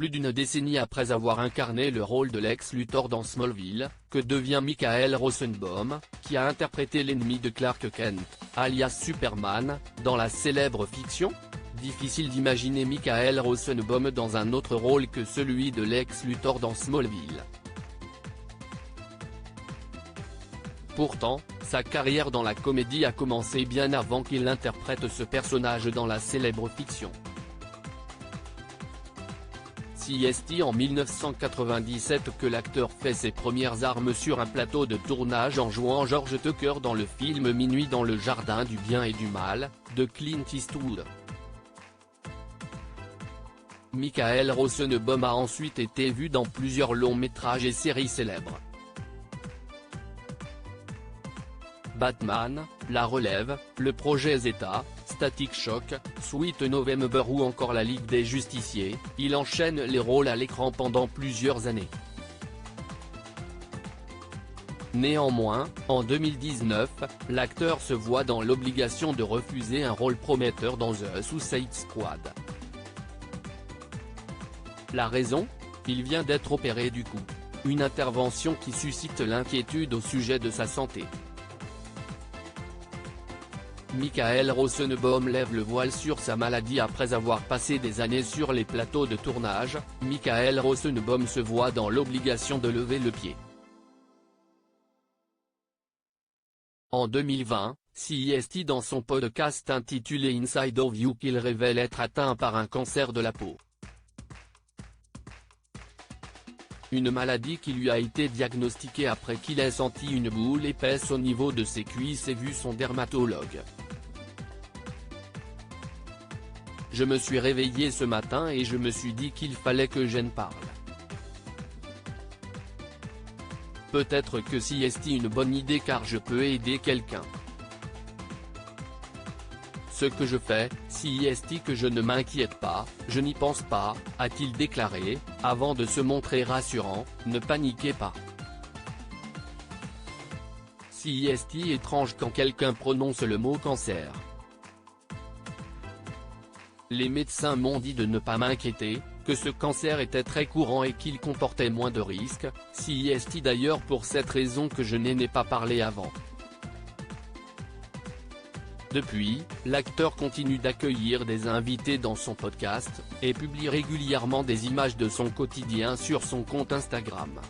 plus d'une décennie après avoir incarné le rôle de Lex Luthor dans Smallville, que devient Michael Rosenbaum, qui a interprété l'ennemi de Clark Kent, alias Superman, dans la célèbre fiction ? Difficile d'imaginer Michael Rosenbaum dans un autre rôle que celui de Lex Luthor dans Smallville. Pourtant, sa carrière dans la comédie a commencé bien avant qu'il interprète ce personnage dans la célèbre fiction. C'est en 1997 que l'acteur fait ses premières armes sur un plateau de tournage en jouant George Tucker dans le film Minuit dans le jardin du bien et du mal, de Clint Eastwood. Michael Rosenbaum a ensuite été vu dans plusieurs longs métrages et séries célèbres. Batman, La Relève, Le Projet Zeta, Static Shock, Sweet November ou encore La Ligue des Justiciers, il enchaîne les rôles à l'écran pendant plusieurs années. Néanmoins, en 2019, l'acteur se voit dans l'obligation de refuser un rôle prometteur dans The Suicide Squad. La raison ? Il vient d'être opéré du cou. Une intervention qui suscite l'inquiétude au sujet de sa santé. Michael Rosenbaum lève le voile sur sa maladie après avoir passé des années sur les plateaux de tournage. Michael Rosenbaum se voit dans l'obligation de lever le pied. En 2020, CIST dans son podcast intitulé Inside of You qu'il révèle être atteint par un cancer de la peau. Une maladie qui lui a été diagnostiquée après qu'il ait senti une boule épaisse au niveau de ses cuisses et vu son dermatologue. Je me suis réveillé ce matin et je me suis dit qu'il fallait que j'en parle. Peut-être que c'est une bonne idée car je peux aider quelqu'un. Ce que je fais, c'est que je ne m'inquiète pas, je n'y pense pas, a-t-il déclaré, avant de se montrer rassurant, ne paniquez pas. C'est étrange quand quelqu'un prononce le mot cancer. Les médecins m'ont dit de ne pas m'inquiéter, que ce cancer était très courant et qu'il comportait moins de risques, c'est d'ailleurs pour cette raison que je n'en ai pas parlé avant. Depuis, l'acteur continue d'accueillir des invités dans son podcast, et publie régulièrement des images de son quotidien sur son compte Instagram.